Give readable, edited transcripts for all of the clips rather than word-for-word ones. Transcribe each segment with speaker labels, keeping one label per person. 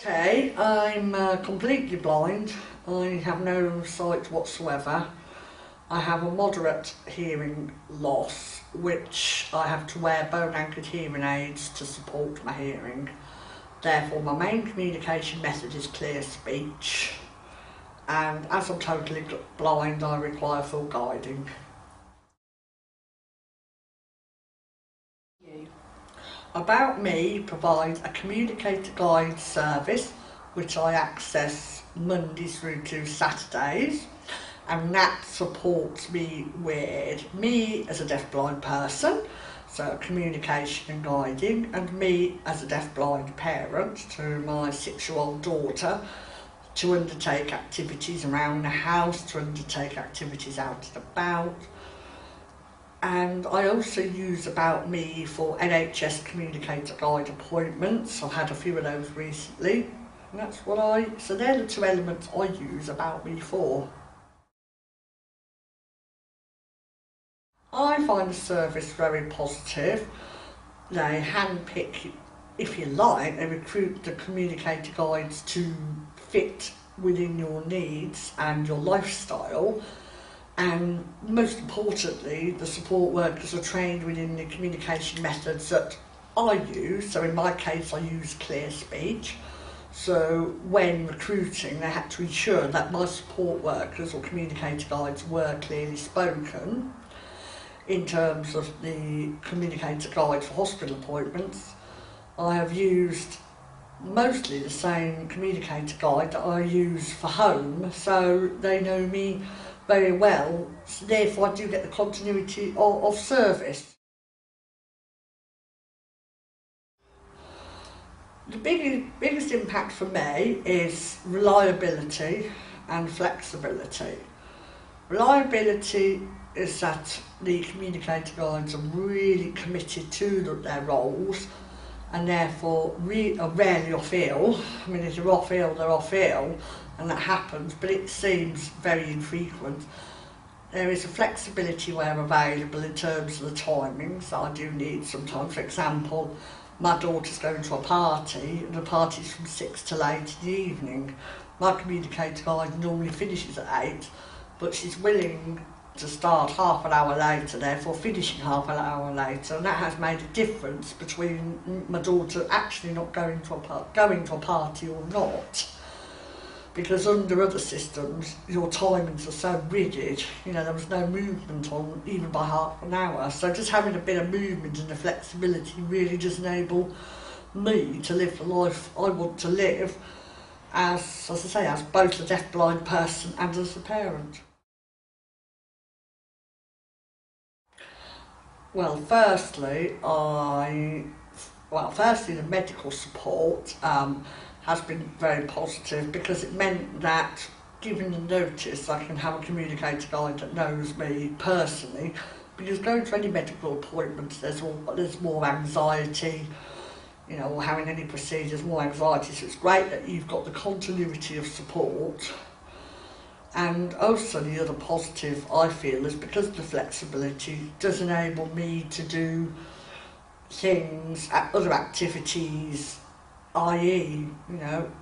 Speaker 1: Okay, I'm completely blind. I have no sight whatsoever. I have a moderate hearing loss, which I have to wear bone-anchored hearing aids to support my hearing. Therefore, my main communication method is clear speech. And as I'm totally blind, I require full guiding. About Me provides a communicator guide service which I access Mondays through to Saturdays, and that supports me with me as a deaf-blind person, so communication and guiding, and me as a deaf-blind parent to my 6-year-old daughter to undertake activities around the house, to undertake activities out and about. And I also use About Me for NHS communicator guide appointments. I've had a few of those recently. And that's so they're the two elements I use About Me for. I find the service very positive. They handpick, if you like, they recruit the communicator guides to fit within your needs and your lifestyle. And most importantly, the support workers are trained within the communication methods that I use. So in my case, I use clear speech. So when recruiting, they had to ensure that my support workers or communicator guides were clearly spoken. In terms of the communicator guide for hospital appointments, I have used mostly the same communicator guide that I use for home, so they know me very well, so therefore I do get the continuity of service. The biggest impact for me is reliability and flexibility. Reliability is that the communicator guides are really committed to their roles, and therefore are rarely off ill. I mean, if they're off ill, they're off ill, and that happens, but it seems very infrequent. There is a flexibility where available in terms of the timings that I do need sometimes. For example, my daughter's going to a party, and the party's from 6 till 8 in the evening. My communicator guide normally finishes at 8, but she's willing to start half an hour later, therefore finishing half an hour later, and that has made a difference between my daughter actually not going to a party or not. Because under other systems, your timings are so rigid, there was no movement on even by half an hour. So just having a bit of movement and the flexibility really does enable me to live the life I want to live as I say, as both a deaf-blind person and as a parent. Well, firstly, the medical support has been very positive, because it meant that, given the notice, I can have a communicator guide that knows me personally, because going to any medical appointment, there's more anxiety, or having any procedures, more anxiety, so it's great that you've got the continuity of support. And also the other positive I feel is because the flexibility does enable me to do things, other activities, i.e.,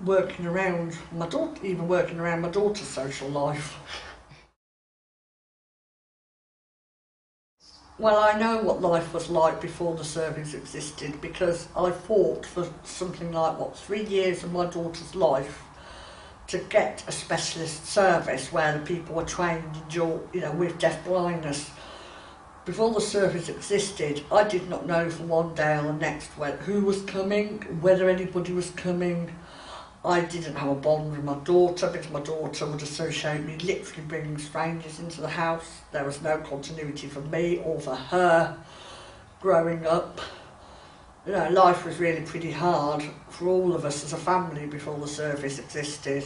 Speaker 1: working around my daughter, even working around my daughter's social life. Well, I know what life was like before the service existed, because I fought for something like, 3 years of my daughter's life to get a specialist service where the people were trained with deaf blindness. Before the service existed, I did not know from one day or the next who was coming, whether anybody was coming. I didn't have a bond with my daughter, because my daughter would associate me literally bringing strangers into the house. There was no continuity for me or for her growing up. Life was really pretty hard for all of us as a family before the service existed.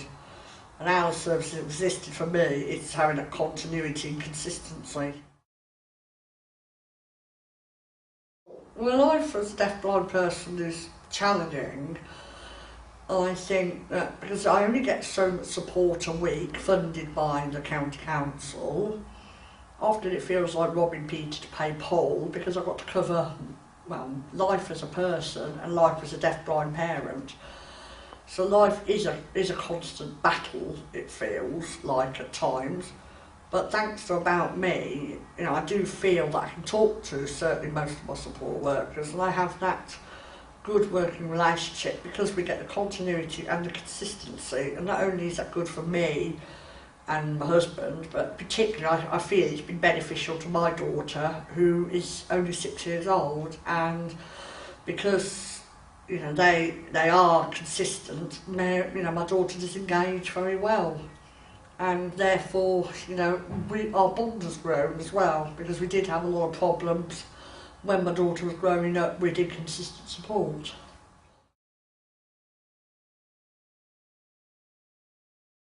Speaker 1: And now the service existed for me, it's having that continuity and consistency. Well, life as a deaf-blind person is challenging. I think that because I only get so much support a week funded by the county council, often it feels like robbing Peter to pay Paul, because I've got to cover life as a person and life as a deaf-blind parent. So life is a constant battle, it feels like at times. But thanks to About Me, you know, I do feel that I can talk to certainly most of my support workers, and I have that good working relationship because we get the continuity and the consistency. And not only is that good for me and my husband, but particularly I feel it's been beneficial to my daughter, who is only 6 years old, and because you know they are consistent, you know, my daughter does engage very well, and therefore you know our bond has grown as well, because we did have a lot of problems when my daughter was growing up with inconsistent support.